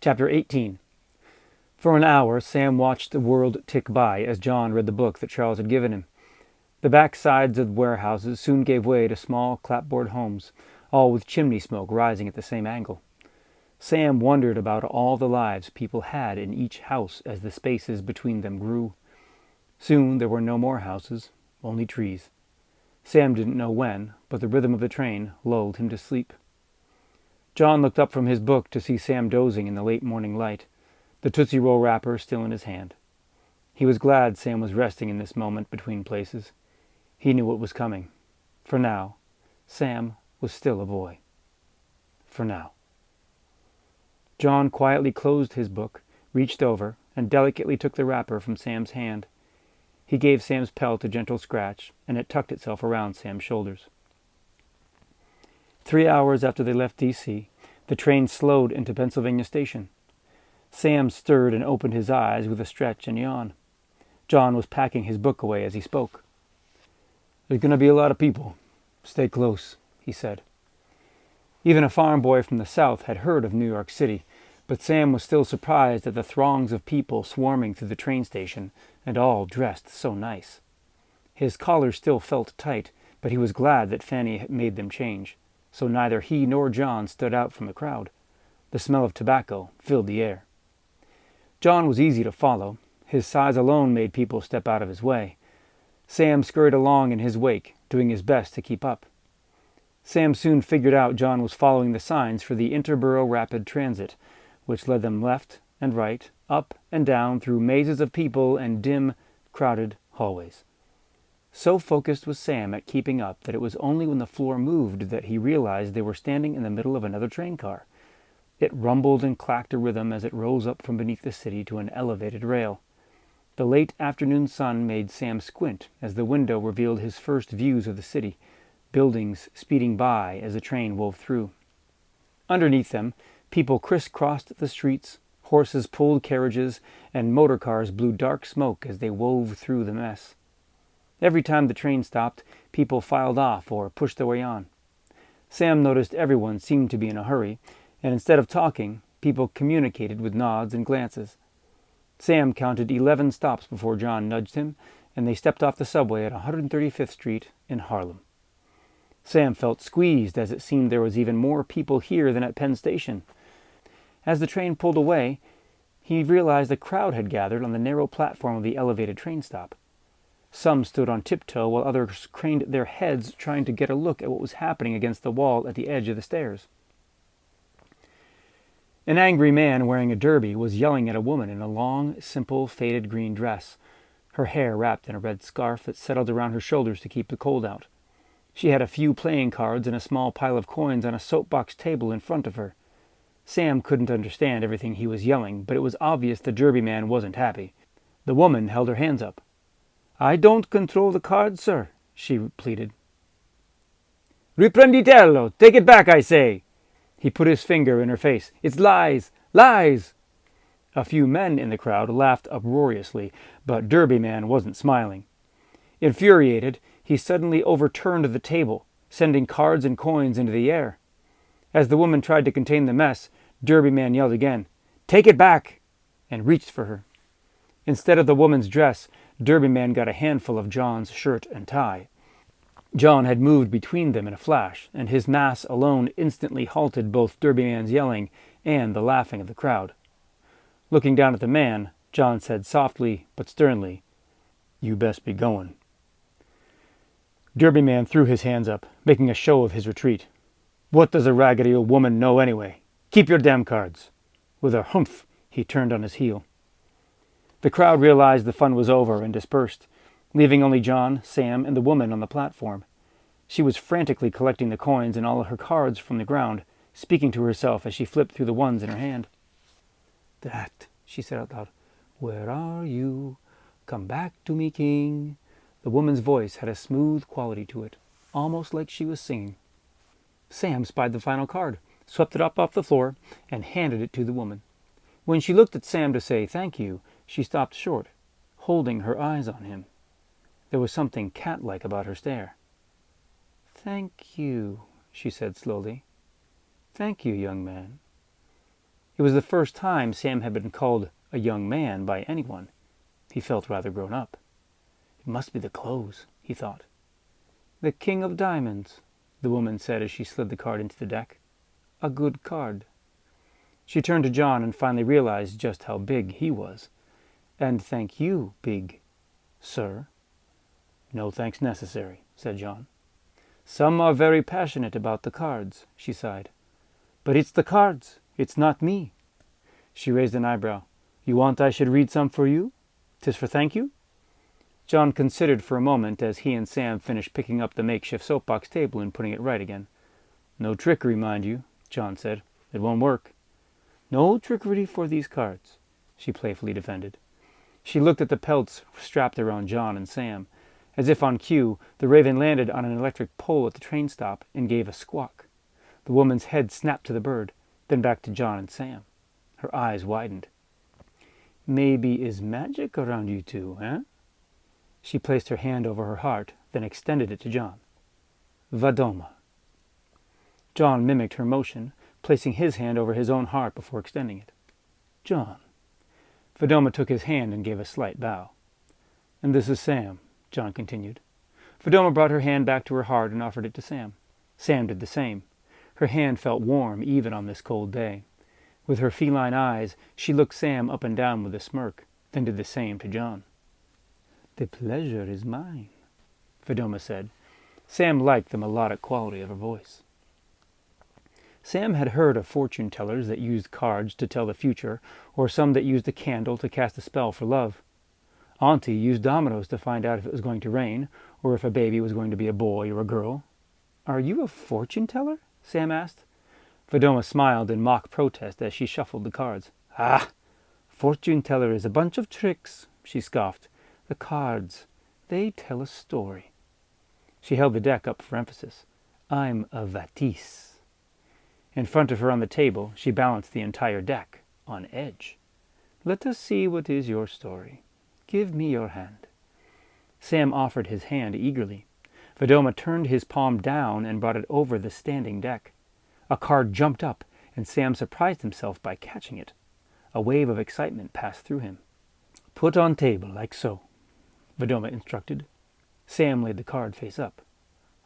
Chapter 18. For an hour, Sam watched the world tick by as John read the book that Charles had given him. The back sides of the warehouses soon gave way to small clapboard homes, all with chimney smoke rising at the same angle. Sam wondered about all the lives people had in each house as the spaces between them grew. Soon there were no more houses, only trees. Sam didn't know when, but the rhythm of the train lulled him to sleep. John looked up from his book to see Sam dozing in the late morning light, the Tootsie Roll wrapper still in his hand. He was glad Sam was resting in this moment between places. He knew what was coming. For now, Sam was still a boy. For now. John quietly closed his book, reached over, and delicately took the wrapper from Sam's hand. He gave Sam's pelt a gentle scratch, and it tucked itself around Sam's shoulders. 3 hours after they left D.C., the train slowed into Pennsylvania Station. Sam stirred and opened his eyes with a stretch and yawn. John was packing his book away as he spoke. "There's going to be a lot of people. Stay close," he said. Even a farm boy from the South had heard of New York City, but Sam was still surprised at the throngs of people swarming through the train station, and all dressed so nice. His collar still felt tight, but he was glad that Fanny had made them change, so neither he nor John stood out from the crowd. The smell of tobacco filled the air. John was easy to follow. His size alone made people step out of his way. Sam scurried along in his wake, doing his best to keep up. Sam soon figured out John was following the signs for the Interborough Rapid Transit, which led them left and right, up and down through mazes of people and dim, crowded hallways. So focused was Sam at keeping up that it was only when the floor moved that he realized they were standing in the middle of another train car. It rumbled and clacked a rhythm as it rose up from beneath the city to an elevated rail. The late afternoon sun made Sam squint as the window revealed his first views of the city, buildings speeding by as the train wove through. Underneath them, people crisscrossed the streets, horses pulled carriages, and motor cars blew dark smoke as they wove through the mess. Every time the train stopped, people filed off or pushed their way on. Sam noticed everyone seemed to be in a hurry, and instead of talking, people communicated with nods and glances. Sam counted 11 stops before John nudged him, and they stepped off the subway at 135th Street in Harlem. Sam felt squeezed as it seemed there was even more people here than at Penn Station. As the train pulled away, he realized a crowd had gathered on the narrow platform of the elevated train stop. Some stood on tiptoe while others craned their heads trying to get a look at what was happening against the wall at the edge of the stairs. An angry man wearing a derby was yelling at a woman in a long, simple, faded green dress, her hair wrapped in a red scarf that settled around her shoulders to keep the cold out. She had a few playing cards and a small pile of coins on a soapbox table in front of her. Sam couldn't understand everything he was yelling, but it was obvious the derby man wasn't happy. The woman held her hands up. "I don't control the cards, sir," she pleaded. "Riprenditello! Take it back, I say!" He put his finger in her face. "It's lies! Lies!" A few men in the crowd laughed uproariously, but Derby Man wasn't smiling. Infuriated, he suddenly overturned the table, sending cards and coins into the air. As the woman tried to contain the mess, Derby Man yelled again, "Take it back!" and reached for her. Instead of the woman's dress, Derby Man got a handful of John's shirt and tie. John had moved between them in a flash, and his mass alone instantly halted both Derby Man's yelling and the laughing of the crowd. Looking down at the man, John said softly but sternly, "You best be going." Derby Man threw his hands up, making a show of his retreat. "What does a raggedy old woman know anyway? Keep your damn cards." With a humph, he turned on his heel. The crowd realized the fun was over and dispersed, leaving only John, Sam, and the woman on the platform. She was frantically collecting the coins and all her cards from the ground, speaking to herself as she flipped through the ones in her hand. "That," she said out loud. "Where are you? Come back to me, king." The woman's voice had a smooth quality to it, almost like she was singing. Sam spied the final card, swept it up off the floor, and handed it to the woman. When she looked at Sam to say thank you, she stopped short, holding her eyes on him. There was something cat-like about her stare. "Thank you," she said slowly. "Thank you, young man." It was the first time Sam had been called a young man by anyone. He felt rather grown up. It must be the clothes, he thought. The King of Diamonds, the woman said as she slid the card into the deck. A good card. She turned to John and finally realized just how big he was. And thank you, big sir. No thanks necessary, said John. Some are very passionate about the cards, she sighed. But it's the cards. It's not me. She raised an eyebrow. You want I should read some for you? 'Tis for thank you? John considered for a moment as he and Sam finished picking up the makeshift soapbox table and putting it right again. No trickery, mind you, John said. It won't work. No trickery for these cards, she playfully defended. She looked at the pelts strapped around John and Sam. As if on cue, the raven landed on an electric pole at the train stop and gave a squawk. The woman's head snapped to the bird, then back to John and Sam. Her eyes widened. Maybe is magic around you two, eh? She placed her hand over her heart, then extended it to John. Vadoma. John mimicked her motion, placing his hand over his own heart before extending it. John. Vadoma took his hand and gave a slight bow. And this is Sam, John continued. Vadoma brought her hand back to her heart and offered it to Sam. Sam did the same. Her hand felt warm even on this cold day. With her feline eyes, she looked Sam up and down with a smirk, then did the same to John. The pleasure is mine, Vadoma said. Sam liked the melodic quality of her voice. Sam had heard of fortune-tellers that used cards to tell the future, or some that used a candle to cast a spell for love. Auntie used dominoes to find out if it was going to rain, or if a baby was going to be a boy or a girl. Are you a fortune-teller? Sam asked. Vadoma smiled in mock protest as she shuffled the cards. Ah, fortune-teller is a bunch of tricks, she scoffed. The cards, they tell a story. She held the deck up for emphasis. I'm a Vatisse. In front of her on the table, she balanced the entire deck, on edge. Let us see what is your story. Give me your hand. Sam offered his hand eagerly. Vadoma turned his palm down and brought it over the standing deck. A card jumped up, and Sam surprised himself by catching it. A wave of excitement passed through him. Put on table, like so, Vadoma instructed. Sam laid the card face up.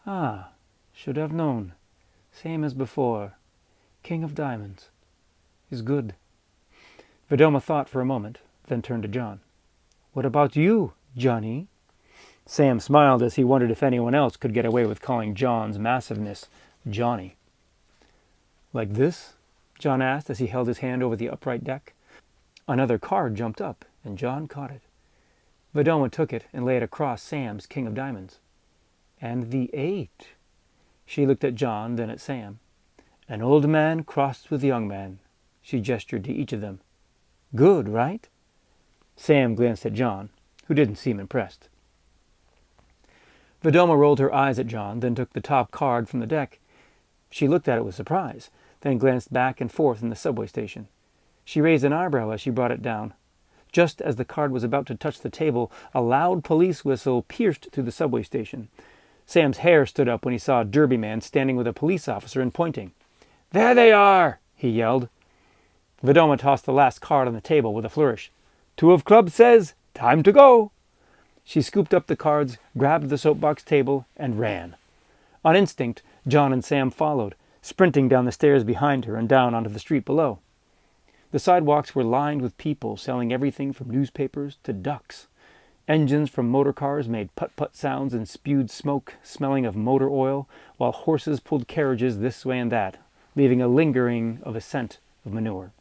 Ah, should have known. Same as before. King of Diamonds. Is good. Vadoma thought for a moment, then turned to John. What about you, Johnny? Sam smiled as he wondered if anyone else could get away with calling John's massiveness Johnny. Like this? John asked as he held his hand over the upright deck. Another card jumped up, and John caught it. Vadoma took it and laid it across Sam's King of Diamonds. And the 8. She looked at John, then at Sam. An old man crossed with a young man. She gestured to each of them. Good, right? Sam glanced at John, who didn't seem impressed. Vadoma rolled her eyes at John, then took the top card from the deck. She looked at it with surprise, then glanced back and forth in the subway station. She raised an eyebrow as she brought it down. Just as the card was about to touch the table, a loud police whistle pierced through the subway station. Sam's hair stood up when he saw a derby man standing with a police officer and pointing. There they are, he yelled. Vadoma tossed the last card on the table with a flourish. 2 of clubs says, time to go. She scooped up the cards, grabbed the soapbox table, and ran. On instinct, John and Sam followed, sprinting down the stairs behind her and down onto the street below. The sidewalks were lined with people selling everything from newspapers to ducks. Engines from motor cars made put-put sounds and spewed smoke, smelling of motor oil, while horses pulled carriages this way and that, leaving a lingering of a scent of manure.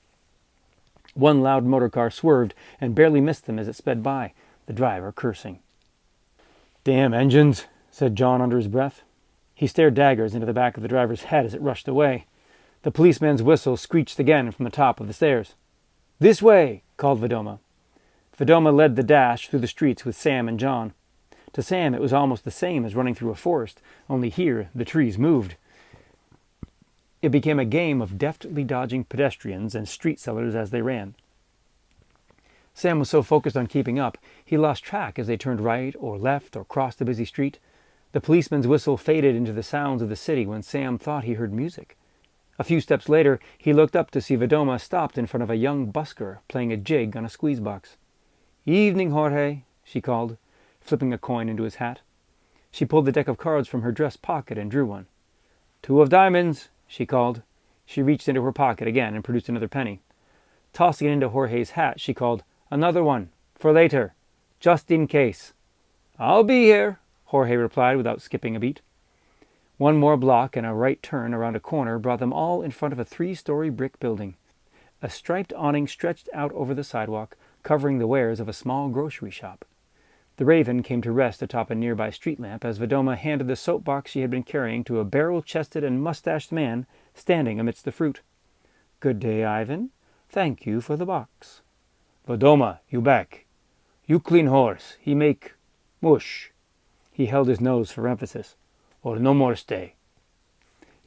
One loud motor car swerved and barely missed them as it sped by, the driver cursing. Damn engines, said John under his breath. He stared daggers into the back of the driver's head as it rushed away. The policeman's whistle screeched again from the top of the stairs. This way, called Vadoma. Vadoma led the dash through the streets with Sam and John. To Sam it was almost the same as running through a forest, only here the trees moved. It became a game of deftly dodging pedestrians and street sellers as they ran. Sam was so focused on keeping up, he lost track as they turned right or left or crossed a busy street. The policeman's whistle faded into the sounds of the city when Sam thought he heard music. A few steps later, he looked up to see Vedoma stopped in front of a young busker playing a jig on a squeeze box. "Evening, Jorge," she called, flipping a coin into his hat. She pulled the deck of cards from her dress pocket and drew one. "Two of diamonds," she called. She reached into her pocket again and produced another penny. Tossing it into Jorge's hat, she called, "Another one, for later, just in case." "I'll be here," Jorge replied without skipping a beat. One more block and a right turn around a corner brought them all in front of a 3-story brick building. A striped awning stretched out over the sidewalk, covering the wares of a small grocery shop. The Raven came to rest atop a nearby street lamp as Vedoma handed the soapbox she had been carrying to a barrel-chested and mustached man standing amidst the fruit. "Good day, Ivan. Thank you for the box." "Vedoma, you back. You clean horse. He make mush." He held his nose for emphasis. "Or no more stay."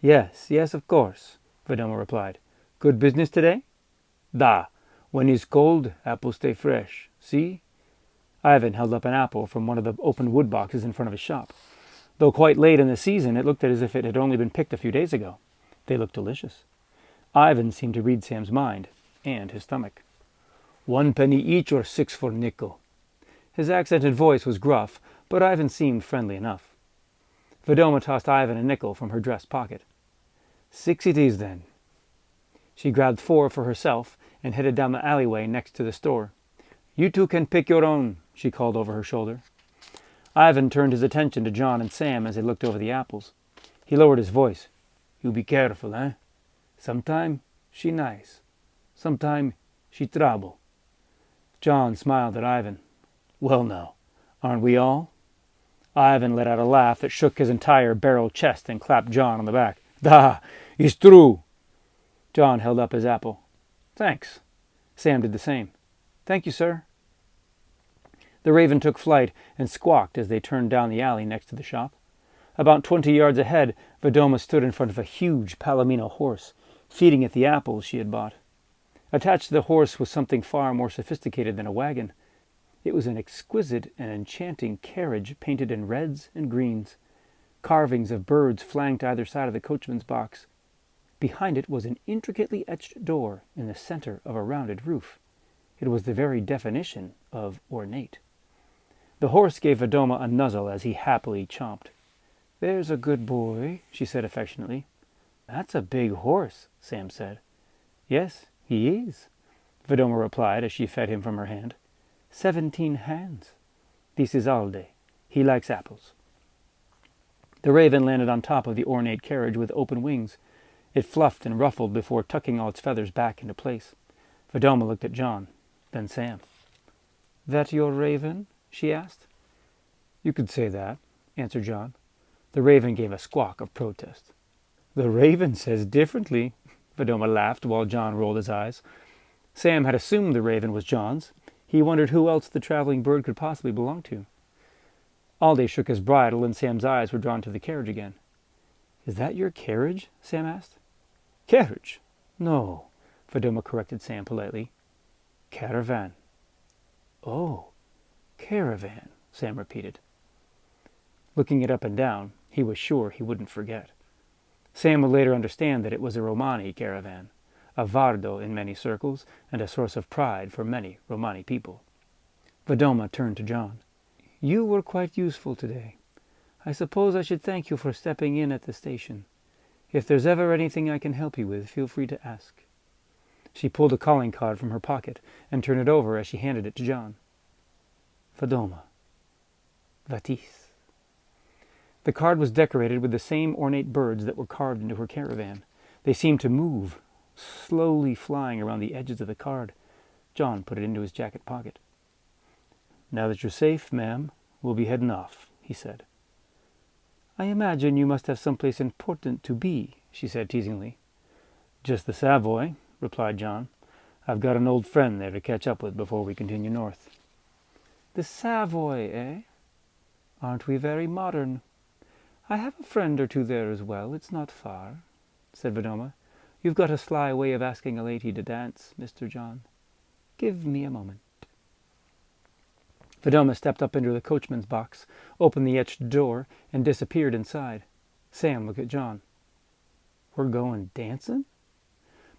Yes, of course," Vedoma replied. "Good business today?" "Da. When it's cold, apple stay fresh. See?" Ivan held up an apple from one of the open wood boxes in front of his shop. Though quite late in the season, it looked as if it had only been picked a few days ago. They looked delicious. Ivan seemed to read Sam's mind and his stomach. "1 penny each or 6 for nickel." His accented voice was gruff, but Ivan seemed friendly enough. Vedoma tossed Ivan a nickel from her dress pocket. "6 it is, then." She grabbed 4 for herself and headed down the alleyway next to the store. "You two can pick your own," she called over her shoulder. Ivan turned his attention to John and Sam as they looked over the apples. He lowered his voice. "You be careful, eh? Sometime she nice. Sometime she trouble." John smiled at Ivan. "Well now, aren't we all?" Ivan let out a laugh that shook his entire barrel chest and clapped John on the back. "Da, it's true." John held up his apple. "Thanks." Sam did the same. "Thank you, sir." The Raven took flight and squawked as they turned down the alley next to the shop. About 20 yards ahead, Vedoma stood in front of a huge Palomino horse, feeding it the apples she had bought. Attached to the horse was something far more sophisticated than a wagon. It was an exquisite and enchanting carriage painted in reds and greens. Carvings of birds flanked either side of the coachman's box. Behind it was an intricately etched door in the center of a rounded roof. It was the very definition of ornate. The horse gave Vedoma a nuzzle as he happily chomped. "There's a good boy," she said affectionately. "That's a big horse," Sam said. "Yes, he is," Vedoma replied as she fed him from her hand. 17 hands. This is Alde. He likes apples." The Raven landed on top of the ornate carriage with open wings. It fluffed and ruffled before tucking all its feathers back into place. Vedoma looked at John, then Sam. "That your Raven?" she asked. "You could say that," answered John. The Raven gave a squawk of protest. "The Raven says differently," Vedoma laughed while John rolled his eyes. Sam had assumed the Raven was John's. He wondered who else the traveling bird could possibly belong to. Alde shook his bridle, and Sam's eyes were drawn to the carriage again. "Is that your carriage?" Sam asked. "Carriage? No," Vedoma corrected Sam politely. "Caravan." "Oh, caravan," Sam repeated. Looking it up and down, he was sure he wouldn't forget. Sam would later understand that it was a Romani caravan, a vardo in many circles, and a source of pride for many Romani people. Vedoma turned to John. "You were quite useful today. I suppose I should thank you for stepping in at the station. If there's ever anything I can help you with, feel free to ask." She pulled a calling card from her pocket and turned it over as she handed it to John. "Vedoma. Vatis." The card was decorated with the same ornate birds that were carved into her caravan. They seemed to move, slowly flying around the edges of the card. John put it into his jacket pocket. "Now that you're safe, ma'am, we'll be heading off," he said. "I imagine you must have someplace important to be," she said teasingly. "Just the Savoy," replied John. "I've got an old friend there to catch up with before we continue north." "The Savoy, eh? Aren't we very modern? I have a friend or two there as well. It's not far," said Vedoma. "You've got a sly way of asking a lady to dance, Mr. John. Give me a moment." Vedoma stepped up into the coachman's box, opened the etched door, and disappeared inside. Sam looked at John. We're going dancing?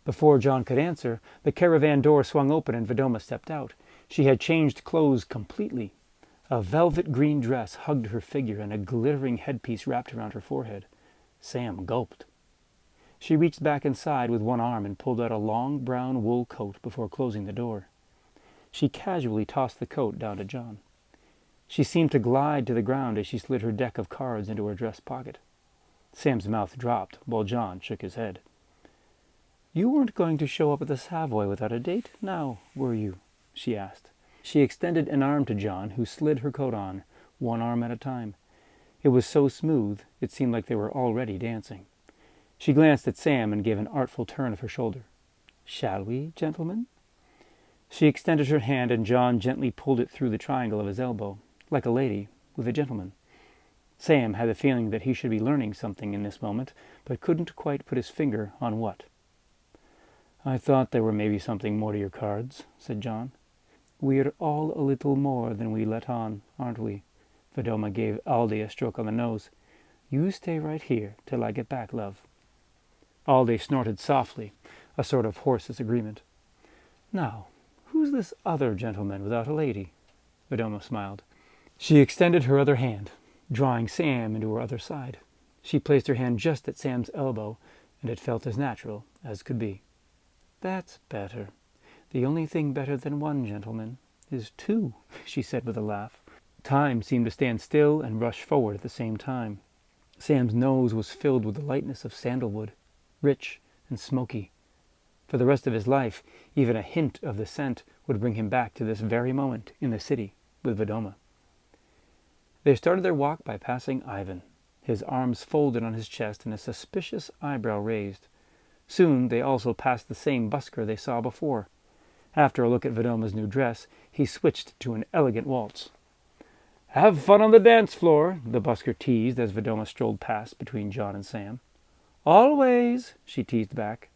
Before John could answer, the caravan door swung open and Vidoma stepped out. She had changed clothes completely. A velvet green dress hugged her figure and a glittering headpiece wrapped around her forehead. Sam gulped. She reached back inside with one arm and pulled out a long brown wool coat before closing the door. She casually tossed the coat down to John. She seemed to glide to the ground as she slid her deck of cards into her dress pocket. Sam's mouth dropped while John shook his head. "You weren't going to show up at the Savoy without a date, now, were you?" she asked. She extended an arm to John, who slid her coat on, one arm at a time. It was so smooth, it seemed like they were already dancing. She glanced at Sam and gave an artful turn of her shoulder. "Shall we, gentlemen?" She extended her hand, and John gently pulled it through the triangle of his elbow, like a lady with a gentleman. Sam had the feeling that he should be learning something in this moment, but couldn't quite put his finger on what. "I thought there were maybe something more to your cards," said John. "We're all a little more than we let on, aren't we?" Vidoma gave Alde a stroke on the nose. "You stay right here till I get back, love." Alde snorted softly, a sort of hoarse disagreement. "Now, who's this other gentleman without a lady?" Vidoma smiled. She extended her other hand, drawing Sam into her other side. She placed her hand just at Sam's elbow, and it felt as natural as could be. "That's better. The only thing better than one gentleman is two," she said with a laugh. Time seemed to stand still and rush forward at the same time. Sam's nose was filled with the lightness of sandalwood, rich and smoky. For the rest of his life, even a hint of the scent would bring him back to this very moment in the city with Vidoma. They started their walk by passing Ivan, his arms folded on his chest and a suspicious eyebrow raised. Soon they also passed the same busker they saw before. After a look at Vidoma's new dress, he switched to an elegant waltz. "Have fun on the dance floor," the busker teased as Vidoma strolled past between John and Sam. "Always," she teased back.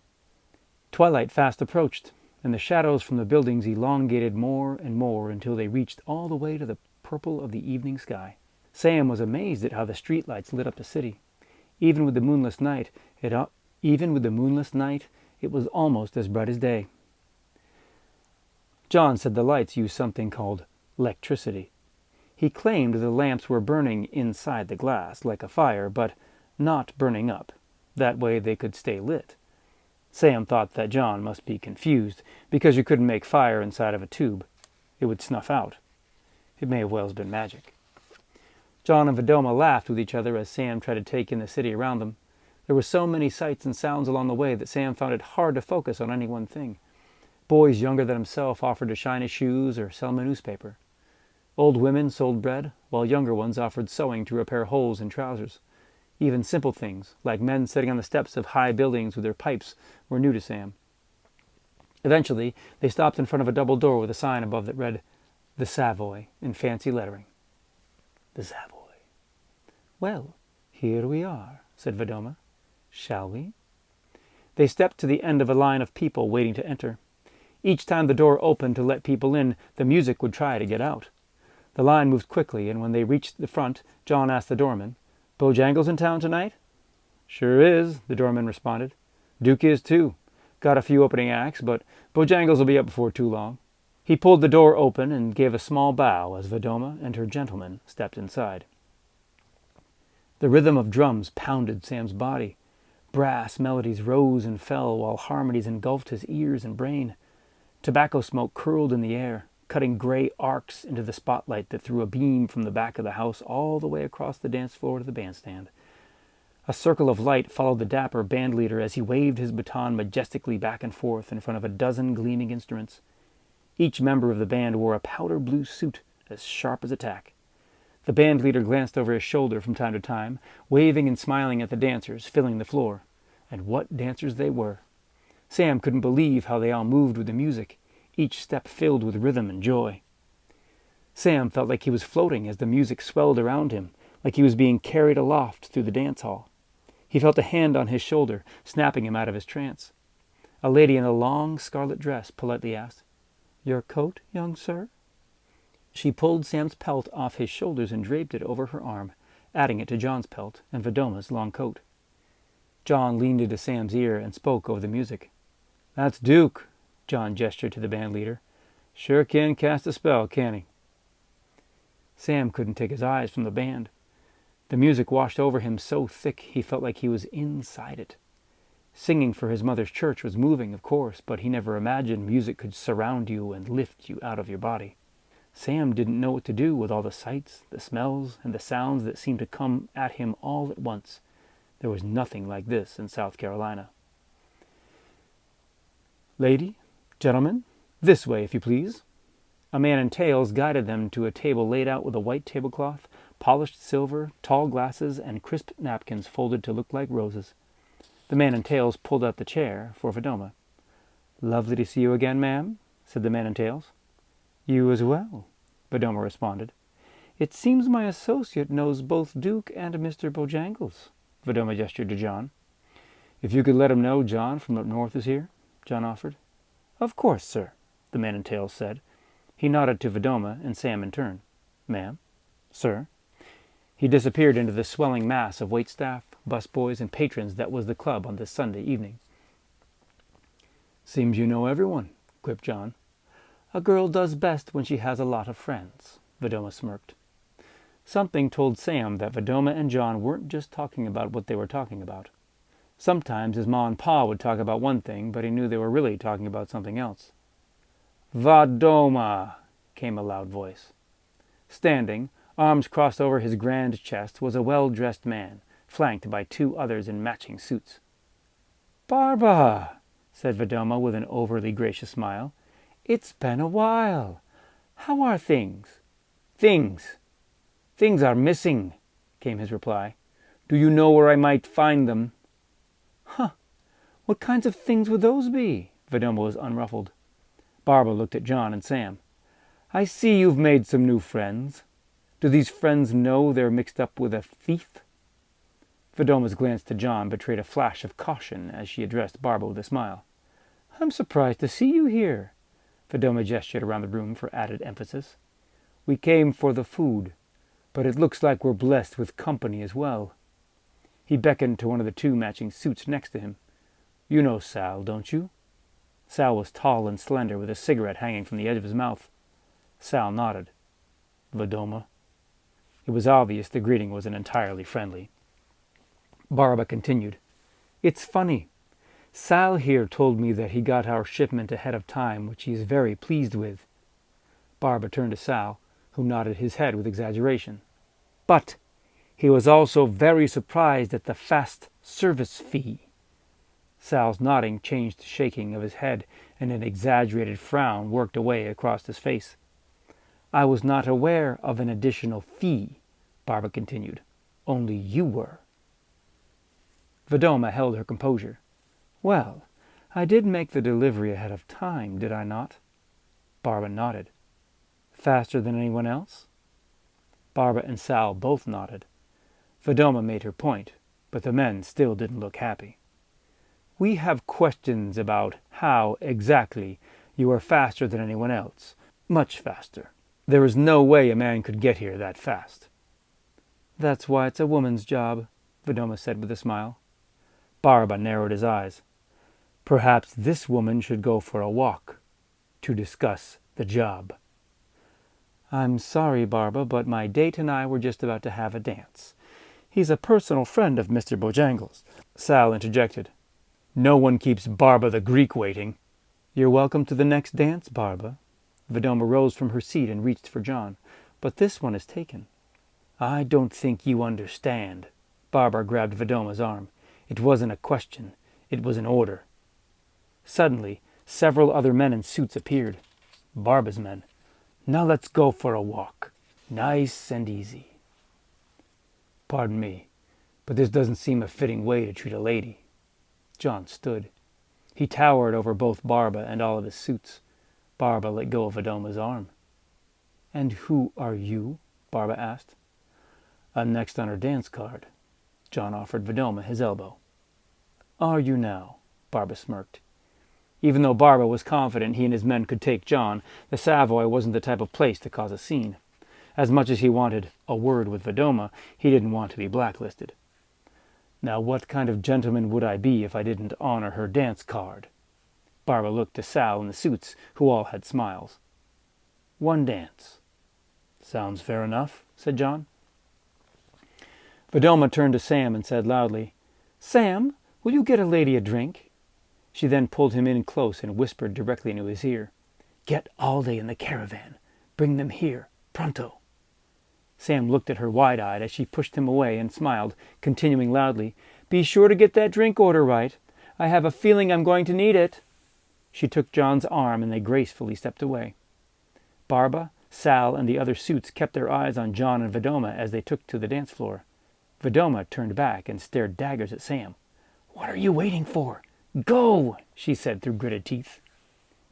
Twilight fast approached, and the shadows from the buildings elongated more and more until they reached all the way to the purple of the evening sky. Sam was amazed at how the streetlights lit up the city. Even with the moonless night, it was almost as bright as day. John said the lights used something called electricity. He claimed the lamps were burning inside the glass, like a fire, but not burning up. That way they could stay lit. Sam thought that John must be confused, because you couldn't make fire inside of a tube. It would snuff out. It may have well been magic. John and Vidoma laughed with each other as Sam tried to take in the city around them. There were so many sights and sounds along the way that Sam found it hard to focus on any one thing. Boys younger than himself offered to shine his shoes or sell him a newspaper. Old women sold bread, while younger ones offered sewing to repair holes in trousers. Even simple things, like men sitting on the steps of high buildings with their pipes, were new to Sam. Eventually, they stopped in front of a double door with a sign above that read, "The Savoy," in fancy lettering. The Savoy. "Well, here we are," said Vidoma. "Shall we?" They stepped to the end of a line of people waiting to enter. Each time the door opened to let people in, the music would try to get out. The line moved quickly, and when they reached the front, John asked the doorman, "Bojangles in town tonight?" "Sure is," the doorman responded. "Duke is too. Got a few opening acts, but Bojangles will be up before too long." He pulled the door open and gave a small bow as Vidoma and her gentleman stepped inside. The rhythm of drums pounded Sam's body. Brass melodies rose and fell while harmonies engulfed his ears and brain. Tobacco smoke curled in the air, cutting gray arcs into the spotlight that threw a beam from the back of the house all the way across the dance floor to the bandstand. A circle of light followed the dapper band leader as he waved his baton majestically back and forth in front of a dozen gleaming instruments. Each member of the band wore a powder blue suit as sharp as a tack. The band leader glanced over his shoulder from time to time, waving and smiling at the dancers filling the floor. And what dancers they were! Sam couldn't believe how they all moved with the music, each step filled with rhythm and joy. Sam felt like he was floating as the music swelled around him, like he was being carried aloft through the dance hall. He felt a hand on his shoulder, snapping him out of his trance. A lady in a long scarlet dress politely asked, "Your coat, young sir?" She pulled Sam's pelt off his shoulders and draped it over her arm, adding it to John's pelt and Vidoma's long coat. John leaned into Sam's ear and spoke over the music. "That's Duke," John gestured to the band leader. "Sure can cast a spell, can't he?" Sam couldn't take his eyes from the band. The music washed over him so thick he felt like he was inside it. Singing for his mother's church was moving, of course, but he never imagined music could surround you and lift you out of your body. Sam didn't know what to do with all the sights, the smells, and the sounds that seemed to come at him all at once. There was nothing like this in South Carolina. "Lady, gentlemen, this way, if you please." A man in tails guided them to a table laid out with a white tablecloth, polished silver, tall glasses, and crisp napkins folded to look like roses. The man in tails pulled out the chair for Vidoma. "Lovely to see you again, ma'am," said the man in tails. "You as well," Vidoma responded. "It seems my associate knows both Duke and Mr. Bojangles." Vidoma gestured to John. "If you could let him know John from up north is here," John offered. "Of course, sir," the man in tails said. He nodded to Vidoma and Sam in turn. "Ma'am?" "Sir?" He disappeared into the swelling mass of waitstaff, busboys, and patrons that was the club on this Sunday evening. "Seems you know everyone," quipped John. "A girl does best when she has a lot of friends," Vidoma smirked. Something told Sam that Vidoma and John weren't just talking about what they were talking about. Sometimes his ma and pa would talk about one thing, but he knew they were really talking about something else. "Vadoma!" came a loud voice. Standing, arms crossed over his grand chest, was a well-dressed man, flanked by two others in matching suits. "Barba," said Vidoma with an overly gracious smile. "It's been a while. How are things?" "Things are missing," came his reply. "Do you know where I might find them?" "Huh. What kinds of things would those be?" Vidoma was unruffled. Barba looked at John and Sam. "I see you've made some new friends. Do these friends know they're mixed up with a thief?" Vidoma's glance to John betrayed a flash of caution as she addressed Barba with a smile. "I'm surprised to see you here." Vidoma gestured around the room for added emphasis. "We came for the food, but it looks like we're blessed with company as well." He beckoned to one of the two matching suits next to him. "You know Sal, don't you?" Sal was tall and slender, with a cigarette hanging from the edge of his mouth. Sal nodded. "Vidoma." It was obvious the greeting wasn't entirely friendly. Barba continued. "It's funny. Sal here told me that he got our shipment ahead of time, which he is very pleased with." Barba turned to Sal, who nodded his head with exaggeration. "But he was also very surprised at the fast service fee." Sal's nodding changed to shaking of his head, and an exaggerated frown worked away across his face. "I was not aware of an additional fee," Barba continued. "Only you were." Vidoma held her composure. "Well, I did make the delivery ahead of time, did I not?" Barba nodded. "Faster than anyone else?" Barba and Sal both nodded. Vidoma made her point, but the men still didn't look happy. "We have questions about how, exactly, you are faster than anyone else. Much faster. There is no way a man could get here that fast." "That's why it's a woman's job," Vidoma said with a smile. Barba narrowed his eyes. "Perhaps this woman should go for a walk to discuss the job." "I'm sorry, Barba, but my date and I were just about to have a dance. He's a personal friend of Mr. Bojangles." Sal interjected. "No one keeps Barba the Greek waiting." "You're welcome to the next dance, Barba." Vidoma rose from her seat and reached for John. "But this one is taken." "I don't think you understand." Barba grabbed Vidoma's arm. "It wasn't a question. It was an order." Suddenly, several other men in suits appeared. Barba's men. "Now let's go for a walk. Nice and easy." "Pardon me, but this doesn't seem a fitting way to treat a lady." John stood. He towered over both Barba and all of his suits. Barba let go of Vidoma's arm. "And who are you?" Barba asked. "I'm next on her dance card." John offered Vidoma his elbow. "Are you now?" Barba smirked. Even though Barba was confident he and his men could take John, the Savoy wasn't the type of place to cause a scene. As much as he wanted a word with Vidoma, he didn't want to be blacklisted. Now what kind of gentleman would I be if I didn't honor her dance card? Barbara looked to Sal and the suits, who all had smiles. One dance. Sounds fair enough, said John. Vidoma turned to Sam and said loudly, Sam, will you get a lady a drink? She then pulled him in close and whispered directly into his ear, Get Alde in the caravan. Bring them here, pronto. Sam looked at her wide-eyed as she pushed him away and smiled, continuing loudly, Be sure to get that drink order right. I have a feeling I'm going to need it. She took John's arm and they gracefully stepped away. Barbara, Sal, and the other suits kept their eyes on John and Vidoma as they took to the dance floor. Vidoma turned back and stared daggers at Sam. What are you waiting for? Go, she said through gritted teeth.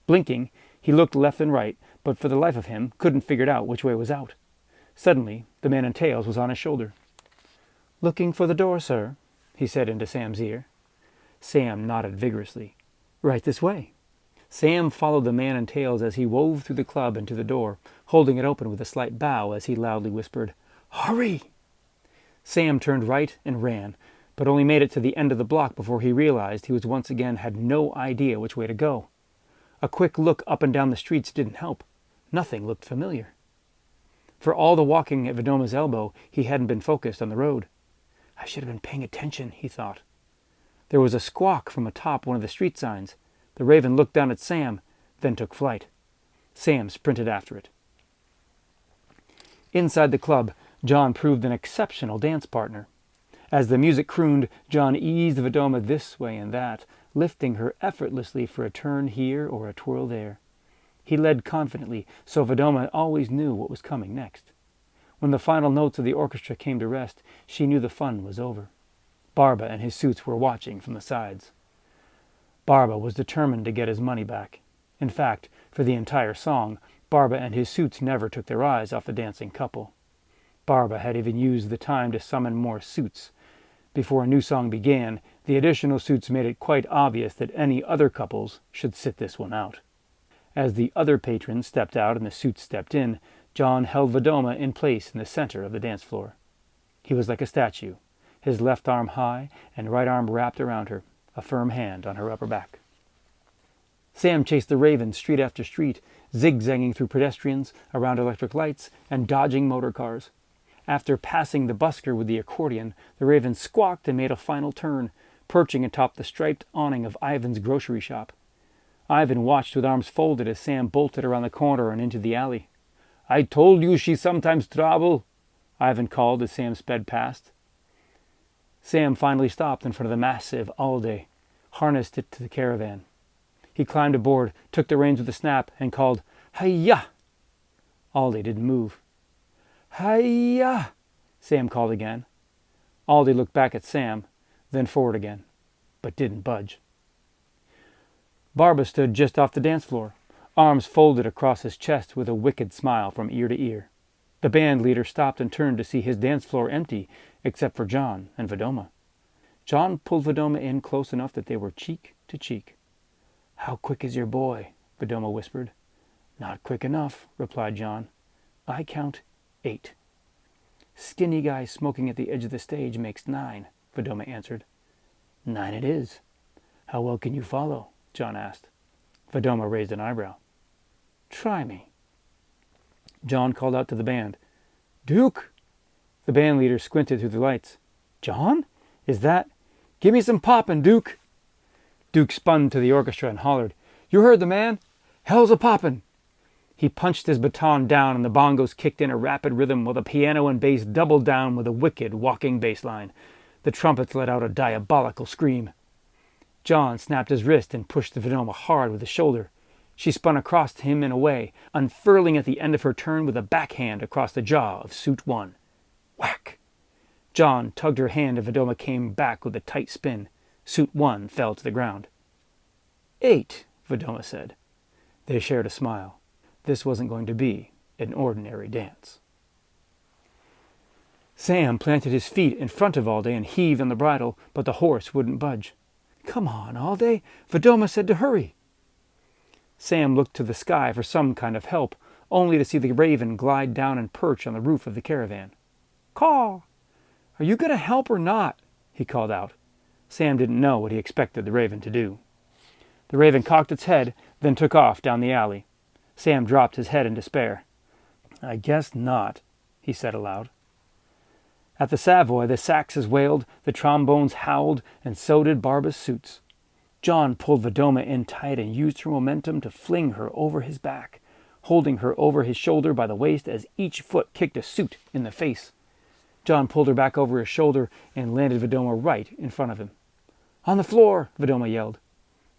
Blinking, he looked left and right, but for the life of him couldn't figure out which way was out. Suddenly, the man in tails was on his shoulder. Looking for the door, sir, he said into Sam's ear. Sam nodded vigorously. Right this way. Sam followed the man in tails as he wove through the club and to the door, holding it open with a slight bow as he loudly whispered, Hurry! Sam turned right and ran, but only made it to the end of the block before he realized he was once again had no idea which way to go. A quick look up and down the streets didn't help. Nothing looked familiar. For all the walking at Vidoma's elbow, he hadn't been focused on the road. I should have been paying attention, he thought. There was a squawk from atop one of the street signs. The raven looked down at Sam, then took flight. Sam sprinted after it. Inside the club, John proved an exceptional dance partner. As the music crooned, John eased Vidoma this way and that, lifting her effortlessly for a turn here or a twirl there. He led confidently, so Vidoma always knew what was coming next. When the final notes of the orchestra came to rest, she knew the fun was over. Barba and his suits were watching from the sides. Barba was determined to get his money back. In fact, for the entire song, Barba and his suits never took their eyes off the dancing couple. Barba had even used the time to summon more suits. Before a new song began, the additional suits made it quite obvious that any other couples should sit this one out. As the other patrons stepped out and the suits stepped in, John held Vidoma in place in the center of the dance floor. He was like a statue, his left arm high and right arm wrapped around her, a firm hand on her upper back. Sam chased the raven street after street, zigzagging through pedestrians, around electric lights, and dodging motor cars. After passing the busker with the accordion, the raven squawked and made a final turn, perching atop the striped awning of Ivan's grocery shop. Ivan watched with arms folded as Sam bolted around the corner and into the alley. I told you she sometimes trouble, Ivan called as Sam sped past. Sam finally stopped in front of the massive Alde, harnessed it to the caravan. He climbed aboard, took the reins with a snap, and called, Hi-ya! Alde didn't move. Hi-ya! Sam called again. Alde looked back at Sam, then forward again, but didn't budge. Barba stood just off the dance floor, arms folded across his chest with a wicked smile from ear to ear. The band leader stopped and turned to see his dance floor empty, except for John and Vidoma. John pulled Vidoma in close enough that they were cheek to cheek. How quick is your boy? Vidoma whispered. Not quick enough, replied John. I count 8. Skinny guy smoking at the edge of the stage makes 9, Vidoma answered. 9 it is. How well can you follow? John asked. Vidoma raised an eyebrow. Try me. John called out to the band. Duke! The band leader squinted through the lights. John? Is that? Give me some poppin', Duke! Duke spun to the orchestra and hollered. You heard the man? Hell's a poppin'! He punched his baton down and the bongos kicked in a rapid rhythm while the piano and bass doubled down with a wicked walking bass line. The trumpets let out a diabolical scream. John snapped his wrist and pushed Vidoma hard with his shoulder. She spun across to him and away, unfurling at the end of her turn with a backhand across the jaw of Suit 1. Whack! John tugged her hand and Vidoma came back with a tight spin. Suit 1 fell to the ground. 8, Vidoma said. They shared a smile. This wasn't going to be an ordinary dance. Sam planted his feet in front of Alde and heaved on the bridle, but the horse wouldn't budge. Come on, Alde. Vidoma said to hurry. Sam looked to the sky for some kind of help, only to see the raven glide down and perch on the roof of the caravan. Caw! Are you going to help or not? he called out. Sam didn't know what he expected the raven to do. The raven cocked its head, then took off down the alley. Sam dropped his head in despair. "I guess not," he said aloud. At the Savoy, the saxes wailed, the trombones howled, and so did Barba's suits. John pulled Vedoma in tight and used her momentum to fling her over his back, holding her over his shoulder by the waist as each foot kicked a suit in the face. John pulled her back over his shoulder and landed Vedoma right in front of him. "On the floor!" Vedoma yelled.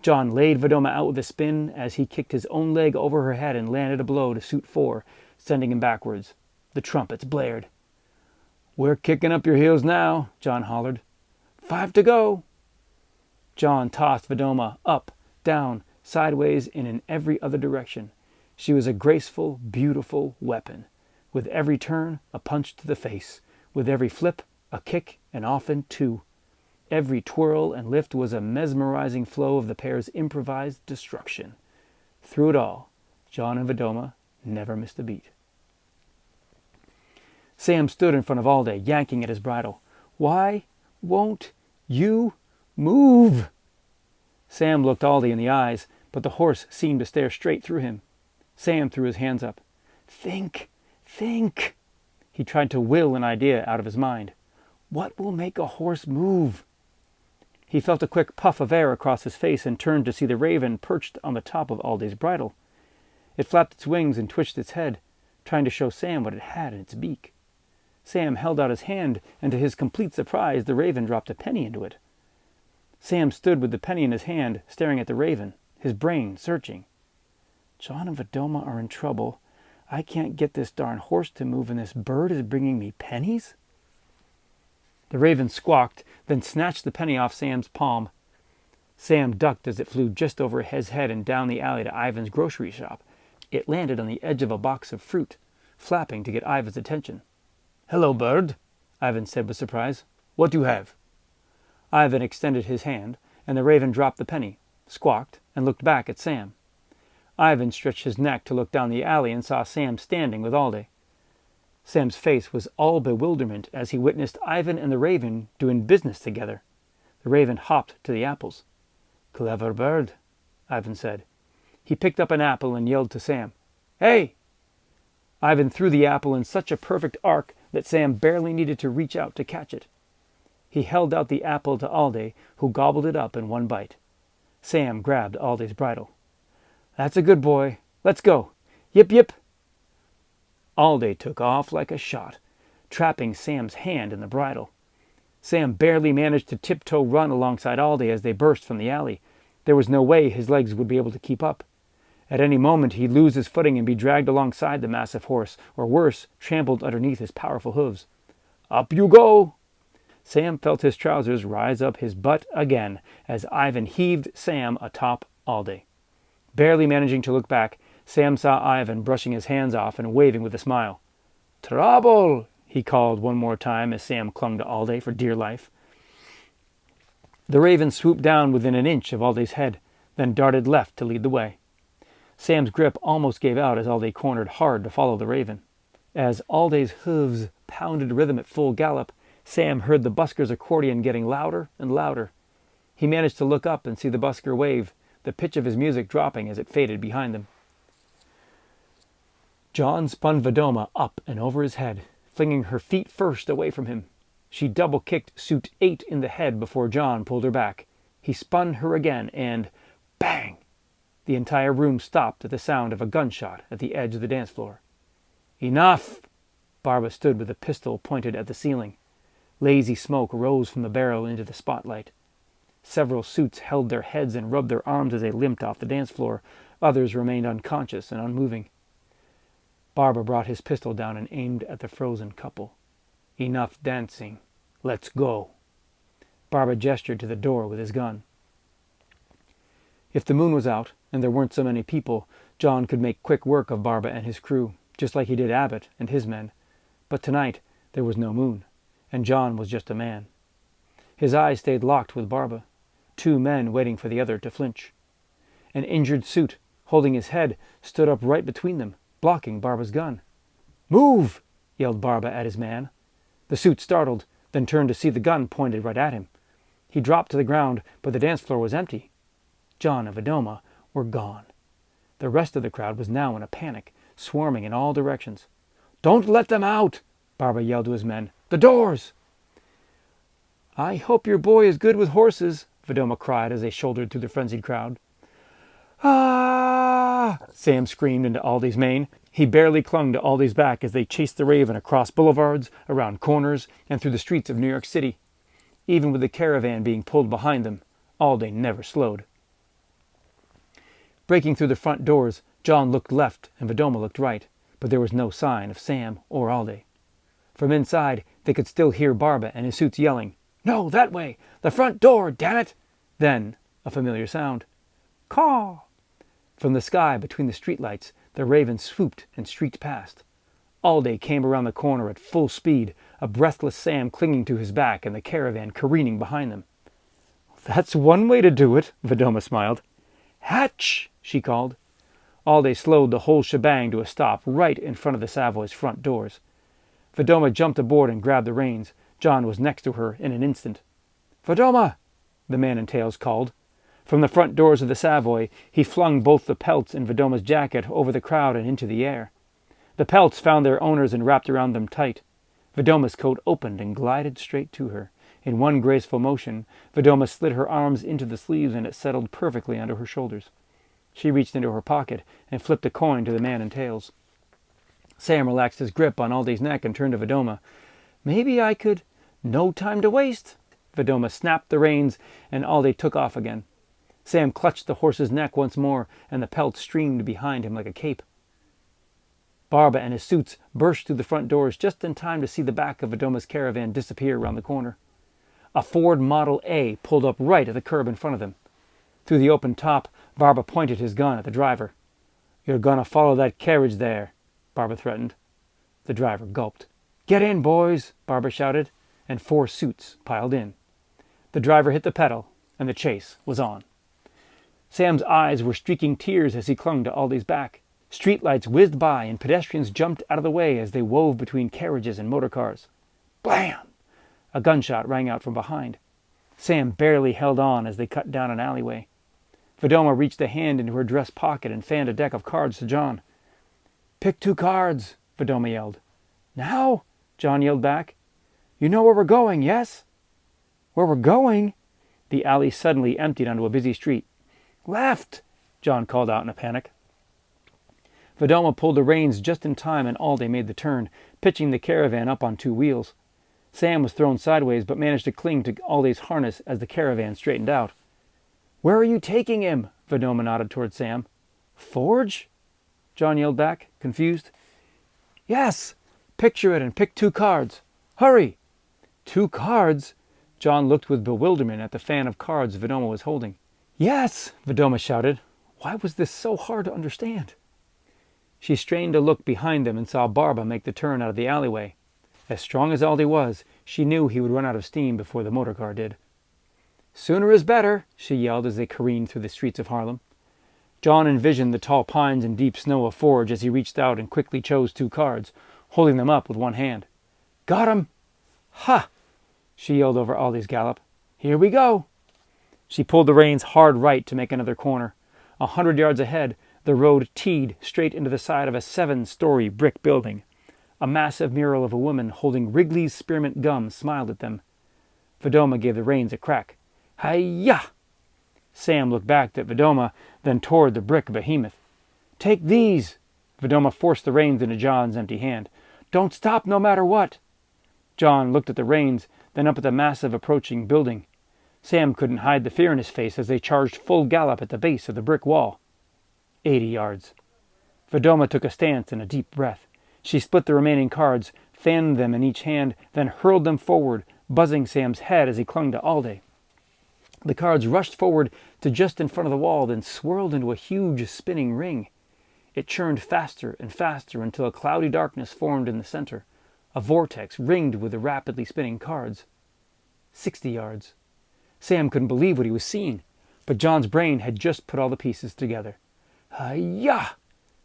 John laid Vedoma out with a spin as he kicked his own leg over her head and landed a blow to suit 4, sending him backwards. The trumpets blared. "We're kicking up your heels now," John hollered. 5 to go. John tossed Vedoma up, down, sideways, and in every other direction. She was a graceful, beautiful weapon. With every turn, a punch to the face. With every flip, a kick, and often 2. Every twirl and lift was a mesmerizing flow of the pair's improvised destruction. Through it all, John and Vedoma never missed a beat. Sam stood in front of Alday, yanking at his bridle. "Why won't you move?" Sam looked Alday in the eyes, but the horse seemed to stare straight through him. Sam threw his hands up. Think. He tried to will an idea out of his mind. What will make a horse move? He felt a quick puff of air across his face and turned to see the raven perched on the top of Alday's bridle. It flapped its wings and twitched its head, trying to show Sam what it had in its beak. Sam held out his hand, and to his complete surprise, the raven dropped a penny into it. Sam stood with the penny in his hand, staring at the raven, his brain searching. John and Vedoma are in trouble. I can't get this darn horse to move, and this bird is bringing me pennies? The raven squawked, then snatched the penny off Sam's palm. Sam ducked as it flew just over his head and down the alley to Ivan's grocery shop. It landed on the edge of a box of fruit, flapping to get Ivan's attention. "Hello, bird," Ivan said with surprise. "What do you have?" Ivan extended his hand, and the raven dropped the penny, squawked, and looked back at Sam. Ivan stretched his neck to look down the alley and saw Sam standing with Alday. Sam's face was all bewilderment as he witnessed Ivan and the raven doing business together. The raven hopped to the apples. "Clever bird," Ivan said. He picked up an apple and yelled to Sam, "Hey!" Ivan threw the apple in such a perfect arc that Sam barely needed to reach out to catch it. He held out the apple to Alday, who gobbled it up in one bite. Sam grabbed Alday's bridle. "That's a good boy. Let's go. Yip, yip." Alday took off like a shot, trapping Sam's hand in the bridle. Sam barely managed to tiptoe run alongside Alday as they burst from the alley. There was no way his legs would be able to keep up. At any moment he'd lose his footing and be dragged alongside the massive horse, or worse, trampled underneath his powerful hooves. "Up you go!" Sam felt his trousers rise up his butt again as Ivan heaved Sam atop Alday. Barely managing to look back, Sam saw Ivan brushing his hands off and waving with a smile. "Trouble!" he called one more time as Sam clung to Alday for dear life. The raven swooped down within an inch of Alday's head, then darted left to lead the way. Sam's grip almost gave out as Alday cornered hard to follow the raven. As Alday's hooves pounded rhythm at full gallop, Sam heard the busker's accordion getting louder and louder. He managed to look up and see the busker wave, the pitch of his music dropping as it faded behind them. John spun Vedoma up and over his head, flinging her feet first away from him. She double-kicked suit 8 in the head before John pulled her back. He spun her again, and bang! The entire room stopped at the sound of a gunshot at the edge of the dance floor. "Enough!" Barba stood with a pistol pointed at the ceiling. Lazy smoke rose from the barrel into the spotlight. Several suits held their heads and rubbed their arms as they limped off the dance floor. Others remained unconscious and unmoving. Barba brought his pistol down and aimed at the frozen couple. "Enough dancing. Let's go." Barba gestured to the door with his gun. If the moon was out and there weren't so many people, John could make quick work of Barba and his crew, just like he did Abbott and his men. But tonight there was no moon, and John was just a man. His eyes stayed locked with Barba, 2 men waiting for the other to flinch. An injured suit, holding his head, stood up right between them, blocking Barba's gun. "Move!" yelled Barba at his man. The suit startled, then turned to see the gun pointed right at him. He dropped to the ground, but the dance floor was empty. John and Vidoma were gone. The rest of the crowd was now in a panic, swarming in all directions. "Don't let them out!" Barba yelled to his men. "The doors!" "I hope your boy is good with horses," Vidoma cried as they shouldered through the frenzied crowd. "Ah!" Sam screamed into Aldi's mane. He barely clung to Aldi's back as they chased the Raven across boulevards, around corners, and through the streets of New York City. Even with the caravan being pulled behind them, Aldi never slowed. Breaking through the front doors, John looked left and Vidoma looked right, but there was no sign of Sam or Aldi. From inside, they could still hear Barba and his suits yelling, "No, that way! The front door, damn it!" Then, a familiar sound. Caw! From the sky between the streetlights, the Raven swooped and streaked past. Aldi came around the corner at full speed, a breathless Sam clinging to his back and the caravan careening behind them. "That's one way to do it," Vidoma smiled. "Hatch!" she called. Aldi slowed the whole shebang to a stop right in front of the Savoy's front doors. Vidoma jumped aboard and grabbed the reins. John was next to her in an instant. "Vidoma!" the man in tails called. From the front doors of the Savoy, he flung both the pelts and Vidoma's jacket over the crowd and into the air. The pelts found their owners and wrapped around them tight. Vidoma's coat opened and glided straight to her. In one graceful motion, Vidoma slid her arms into the sleeves and it settled perfectly under her shoulders. She reached into her pocket and flipped a coin to the man in tails. Sam relaxed his grip on Aldi's neck and turned to Vidoma. "Maybe I could—" "No time to waste!" Vidoma snapped the reins and Aldi took off again. Sam clutched the horse's neck once more and the pelt streamed behind him like a cape. Barba and his suits burst through the front doors just in time to see the back of Vidoma's caravan disappear around the corner. A Ford Model A pulled up right at the curb in front of them. Through the open top, Barba pointed his gun at the driver. "You're gonna follow that carriage there," Barba threatened. The driver gulped. "Get in, boys," Barba shouted, and 4 suits piled in. The driver hit the pedal, and the chase was on. Sam's eyes were streaking tears as he clung to Aldi's back. Streetlights whizzed by and pedestrians jumped out of the way as they wove between carriages and motor cars. Blam! A gunshot rang out from behind. Sam barely held on as they cut down an alleyway. Vidoma reached a hand into her dress pocket and fanned a deck of cards to John. "Pick 2 cards," Vidoma yelled. "Now?" John yelled back. "You know where we're going, yes?" "Where we're going?" The alley suddenly emptied onto a busy street. "Left!" John called out in a panic. Vidoma pulled the reins just in time and Aldi made the turn, pitching the caravan up on 2 wheels. Sam was thrown sideways but managed to cling to Aldi's harness as the caravan straightened out. "Where are you taking him?" Vidoma nodded toward Sam. "Forge?" John yelled back, confused. "Yes! Picture it and pick 2 cards. Hurry!" 2 cards? John looked with bewilderment at the fan of cards Vidoma was holding. "Yes!" Vidoma shouted. Why was this so hard to understand? She strained to look behind them and saw Barba make the turn out of the alleyway. As strong as Aldi was, she knew he would run out of steam before the motor car did. "Sooner is better," she yelled as they careened through the streets of Harlem. John envisioned the tall pines and deep snow of Forge as he reached out and quickly chose 2 cards, holding them up with one hand. "Got 'em!" "Ha!" she yelled over Aldi's gallop. "Here we go!" She pulled the reins hard right to make another corner. 100 yards ahead, the road teed straight into the side of a 7-story brick building. A massive mural of a woman holding Wrigley's spearmint gum smiled at them. Vidoma gave the reins a crack. "Hi-ya!" Sam looked back at Vidoma, then toward the brick behemoth. "Take these!" Vidoma forced the reins into John's empty hand. "Don't stop no matter what!" John looked at the reins, then up at the massive approaching building. Sam couldn't hide the fear in his face as they charged full gallop at the base of the brick wall. 80 yards. Vidoma took a stance and a deep breath. She split the remaining cards, fanned them in each hand, then hurled them forward, buzzing Sam's head as he clung to Aldi. The cards rushed forward to just in front of the wall, then swirled into a huge spinning ring. It churned faster and faster until a cloudy darkness formed in the center, a vortex ringed with the rapidly spinning cards. 60 yards. Sam couldn't believe what he was seeing, but John's brain had just put all the pieces together. Hi-ya!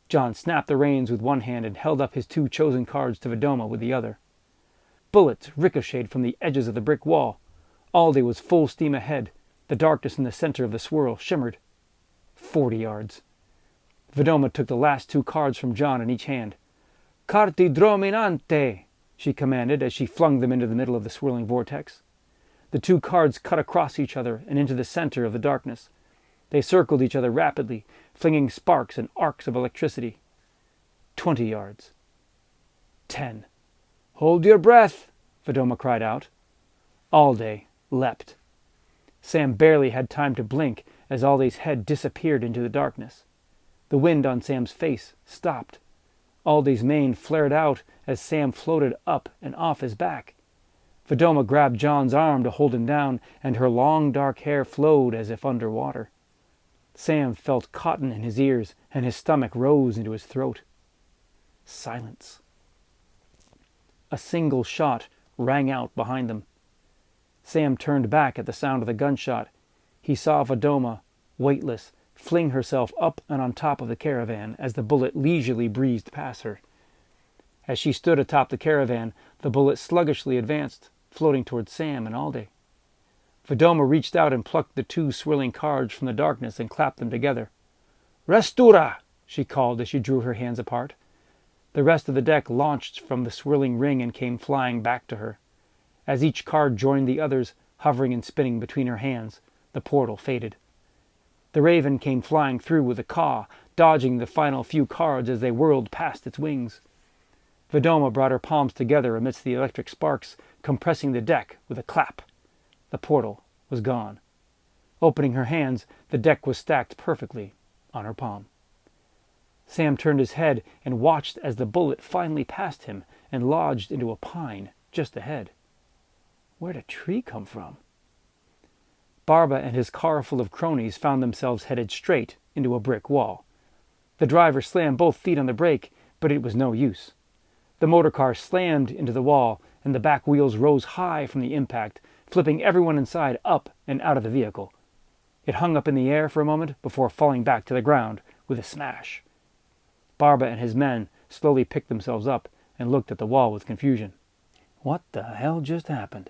John snapped the reins with one hand and held up his 2 chosen cards to Vidoma with the other. Bullets ricocheted from the edges of the brick wall. Alde was full steam ahead. The darkness in the center of the swirl shimmered. 40 yards. Vedoma took the last 2 cards from John in each hand. "Carti drominante," she commanded as she flung them into the middle of the swirling vortex. The 2 cards cut across each other and into the center of the darkness. They circled each other rapidly, flinging sparks and arcs of electricity. 20 yards. 10. "Hold your breath," Vedoma cried out. Alde leapt. Sam barely had time to blink as Alde's head disappeared into the darkness. The wind on Sam's face stopped. Alde's mane flared out as Sam floated up and off his back. Vedoma grabbed John's arm to hold him down, and her long dark hair flowed as if under water. Sam felt cotton in his ears, and his stomach rose into his throat. Silence. A single shot rang out behind them. Sam turned back at the sound of the gunshot. He saw Vedoma, weightless, fling herself up and on top of the caravan as the bullet leisurely breezed past her. As she stood atop the caravan, the bullet sluggishly advanced, floating towards Sam and Alde. Vedoma reached out and plucked the 2 swirling cards from the darkness and clapped them together. "Restura!" she called as she drew her hands apart. The rest of the deck launched from the swirling ring and came flying back to her. As each card joined the others, hovering and spinning between her hands, the portal faded. The raven came flying through with a caw, dodging the final few cards as they whirled past its wings. Vedoma brought her palms together amidst the electric sparks, compressing the deck with a clap. The portal was gone. Opening her hands, the deck was stacked perfectly on her palm. Sam turned his head and watched as the bullet finally passed him and lodged into a pine just ahead. Where'd a tree come from? Barba and his car full of cronies found themselves headed straight into a brick wall. The driver slammed both feet on the brake, but it was no use. The motor car slammed into the wall, and the back wheels rose high from the impact, flipping everyone inside up and out of the vehicle. It hung up in the air for a moment before falling back to the ground with a smash. Barba and his men slowly picked themselves up and looked at the wall with confusion. What the hell just happened?